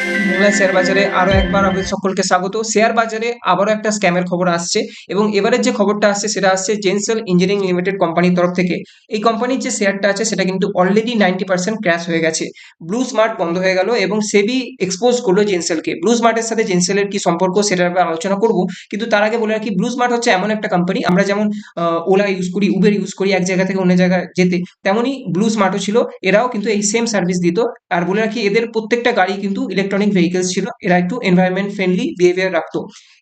Bangla share বাজারে আরো একবার আমাদের সকলকে স্বাগত। শেয়ার বাজারে আবারও একটা স্ক্যামের খবর আসছে এবং এবারের যে খবরটা আসছে সেটা আসছে জেনসেল ইঞ্জিনিয়ারিং লিমিটেড কোম্পানির তরফ থেকে। এই কোম্পানির যে শেয়ারটা আছে সেটা কিন্তু অলরেডি 90% ক্র্যাশ হয়ে গেছে। ব্লু স্মার্ট বন্ধ হয়ে গেল এবং সেবি এক্সপোজ করলো জেনসেলকে। ব্লু স্মার্টের সাথে জেনসেলের কি সম্পর্ক সেটার ব্যাপারে আলোচনা করব, কিন্তু তার আগে বলে রাখি ব্লু স্মার্ট হচ্ছে এমন একটা কোম্পানি, আমরা যেমন ওলা ইউজ করি, উবের ইউজ করি এক জায়গা থেকে অন্য জায়গায় যেতে, তেমনই ব্লু স্মার্টও ছিল। এরাও কিন্তু এই সেম সার্ভিস দিত। আর বলে রাখি এদের প্রত্যেকটা গাড়ি কিন্তু ইলেকট্রনিক ভেহিকলস ছিল, এরা একটু এনভায়রনমেন্ট ফ্রেন্ডলি বিহেভিয়ার রাখতো।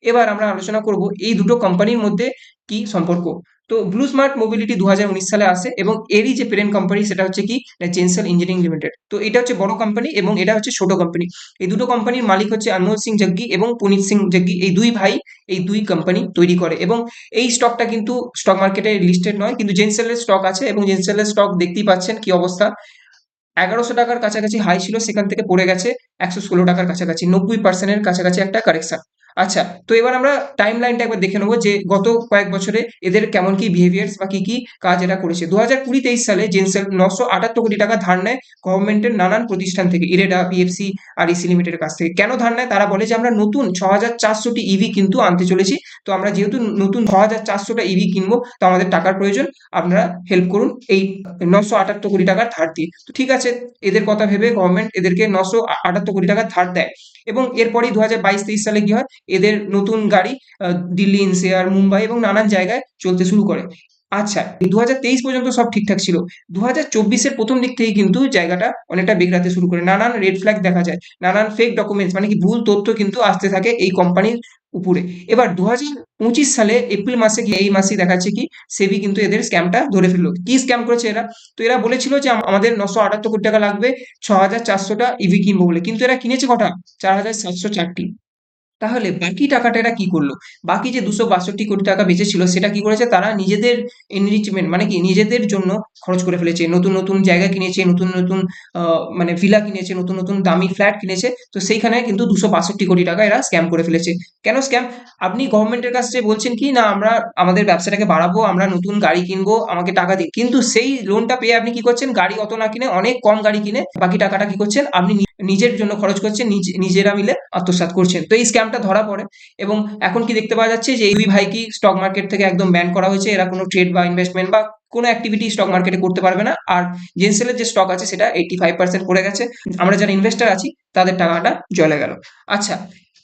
এবার আমরা আলোচনা করব এই দুটো কোম্পানির মধ্যে কি সম্পর্ক। তো ব্লু স্মার্ট মোবিলিটি 2019 সালে আসে এবং এরই যে পেরেন্ট কোম্পানি সেটা হচ্ছে কি জেনসেল ইঞ্জিনিয়ারিং লিমিটেড। তো এটা হচ্ছে বড় কোম্পানি এবং এটা হচ্ছে ছোট কোম্পানি। এই দুটো কোম্পানির মালিক হচ্ছে অনমোল সিং জগ্গি এবং পুনিত সিং জগ্গি, এই দুই ভাই এই দুই কোম্পানি তৈরি করে। এবং এই স্টকটা কিন্তু স্টক মার্কেটে লিস্টেড নয়, কিন্তু জেনসেলের স্টক আছে এবং জেনসেলের স্টক দেখতেই পাচ্ছেন কি অবস্থা। 1100 টাকার কাছাকাছি হাই ছিল, সেখান থেকে পড়ে গেছে 116 টাকার কাছাকাছি, 90%-এর কাছাকাছি একটা কারেকশন। আচ্ছা, তো এবার আমরা টাইম লাইনটা একবার দেখে নেবো যে গত কয়েক বছরে এদের কেমন কি বিহেভিয়ার্স বা কি কি কাজ এরা করেছে। 2020-23 সালে জেনসেল 978 কোটি টাকা ধার নেয় গভর্নমেন্টের নানান প্রতিষ্ঠান থেকে, ইরেডা, পিএফসি আর ইসি লিমিটেডের কাছ থেকে। কেন ধার নেয়? তারা বলে যে আমরা নতুন 6400টি ইভি কিন্তু আনতে চলেছি, তো আমরা যেহেতু নতুন 6400টা ইভি কিনবো তো আমাদের টাকার প্রয়োজন, আপনারা হেল্প করুন এই 978 কোটি টাকার ধার দিয়ে। তো ঠিক আছে, এদের কথা ভেবে গভর্নমেন্ট এদেরকে 978 কোটি টাকা ধার দেয়। এবং এরপরই 2022-23 সালে কি হয়, এদের নতুন গাড়ি দিল্লি এনসিআর, মুম্বাই এবং নানান জায়গায় চলতে শুরু করে। আচ্ছা, 2023 পর্যন্ত সব ঠিকঠাক ছিল। 2024-এর প্রথম দিক থেকে কিন্তু জায়গাটা অনেকটা বিগড়াতে শুরু করে, নানান রেড ফ্ল্যাগ দেখা যায়, নানান ফেক ডকুমেন্টস মানে কি ভুল তথ্য কিন্তু আসতে থাকে এই কোম্পানির উপরে। এবার 2025 সালে এপ্রিল মাসে গিয়ে এই মাসেই দেখাচ্ছে কি সেবি কিন্তু এদের স্ক্যামটা ধরে ফেললো। কি স্ক্যাম করেছে এরা? তো এরা বলেছিল যে আমাদের 978 কোটি টাকা লাগবে 6400টা ইভি কিনবো বলে, কিন্তু এরা কিনেছে কটা? 4704টি। তাহলে বাকি টাকাটা এরা কি করলো? বাকি যে 262 কোটি টাকা বেঁচেছিল সেটা কি করেছে? তারা নিজেদের এনরিচমেন্ট মানে কি নিজেদের জন্য খরচ করে ফেলেছে। নতুন নতুন জায়গা কিনেছে, নতুন নতুন মানে ভিলা কিনেছে, নতুন নতুন দামি ফ্ল্যাট কিনেছে। তো সেইখানে কিন্তু 262 কোটি টাকা এরা স্ক্যাম করে ফেলেছে। কেন স্ক্যাম? আপনি গভর্নমেন্টের কাছে বলছেন কি না আমরা আমাদের ব্যবসাটাকে বাড়াবো, আমরা নতুন গাড়ি কিনবো, আমাকে টাকা দিন, কিন্তু সেই লোনটা পেয়ে আপনি কি করছেন? গাড়ি অত না কিনে অনেক কম গাড়ি কিনে বাকি টাকাটা কি করছেন? আপনি নিজের জন্য খরচ করছেন, নিজেরা মিলে আত্মসাৎ করছেন। তো এই স্ক্যামটা ধরা পড়ে এবং এখন কি দেখতে পাওয়া যাচ্ছে যে এই দুই ভাইকে স্টক মার্কেট থেকে একদম ব্যান করা হয়েছে। এরা কোনো ট্রেড বা ইনভেস্টমেন্ট বা কোনো অ্যাক্টিভিটি স্টক মার্কেটে করতে পারবে না। আর জেনসেলের যে স্টক আছে সেটা 85% পড়ে গেছে। আমরা যারা ইনভেস্টার আছি তাদের টাকাটা জলে গেল। আচ্ছা,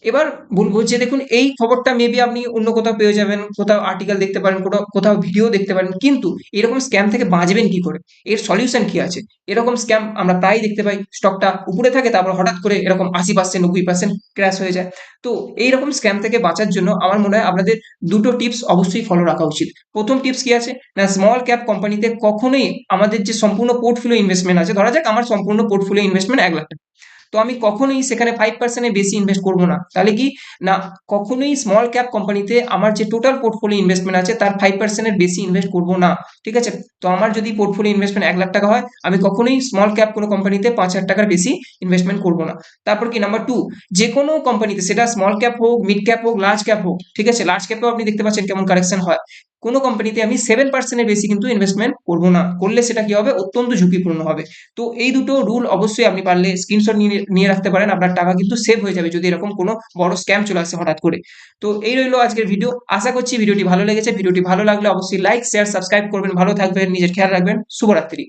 এবার বলবো যে দেখুন এই খবরটা মেবি আপনি অন্য কোথাও পেয়ে যাবেন, কোথাও আর্টিকেল দেখতে পারেন, কোথাও কোথাও ভিডিও দেখতে পারেন, কিন্তু এরকম স্ক্যাম থেকে বাঁচবেন কি করে? এর সলিউশন কি আছে? এরকম স্ক্যাম আমরা প্রায়ই দেখতে পাই, স্টকটা উপরে থাকে তারপর হঠাৎ করে এরকম 80% 90% ক্র্যাশ হয়ে যায়। তো এইরকম স্ক্যাম থেকে বাঁচার জন্য আমার মনে হয় আপনাদের দুটো টিপস অবশ্যই ফলো রাখা উচিত। প্রথম টিপস কি আছে না, স্মল ক্যাপ কোম্পানিতে কখনোই আমাদের যে সম্পূর্ণ পোর্টফোলিও ইনভেস্টমেন্ট আছে, ধরা যাক আমার সম্পূর্ণ পোর্টফোলিও ইনভেস্টমেন্ট 1 লাখ টাকা, তো আমি কখনোই সেখানে 5% এর বেশি ইনভেস্ট করবো না। তাহলে কি না, কখনোই স্মল ক্যাপ কোম্পানিতে আমার যে টোটাল পোর্টফোলিও ইনভেস্টমেন্ট আছে তার 5% এর বেশি ইনভেস্ট করবো না। ঠিক আছে? তো আমার যদি পোর্টফোলিও ইনভেস্টমেন্ট 1 লাখ টাকা হয়, আমি কখনোই স্মল ক্যাপ কোনো কোম্পানিতে 5,000 টাকার বেশি ইনভেস্টমেন্ট করবো না। তারপর কি নাম্বার 2, যে কোনো কোম্পানিতে সেটা স্মল ক্যাপ হোক, মিড ক্যাপ হোক, লার্জ ক্যাপ হোক, ঠিক আছে, লার্জ ক্যাপেও আপনি দেখতে পাচ্ছেন কেমন কারেকশন হয়। কোনো কোম্পানিতে আমি 7% এর বেশি কিন্তু ইনভেস্টমেন্ট করবো না, করলে সেটা কি হবে? অত্যন্ত ঝুঁকিপূর্ণ হবে। তো এই দুটো রুল অবশ্যই আপনি পারলে স্ক্রিনশট নিয়ে নিয়ে রাখতে পারেন, আপনার টাকা কিন্তু সেভ হয়ে যাবে যদি এরকম কোনো বড় স্ক্যাম চলে আসে হঠাৎ করে। তো এই রইলো আজকের ভিডিও, আশা করছি ভিডিওটি ভালো লেগেছে। ভিডিওটি ভালো লাগলে অবশ্যই লাইক শেয়ার সাবস্ক্রাইব করবেন। ভালো থাকবেন, নিজের খেয়াল রাখবেন। শুভরাত্রি।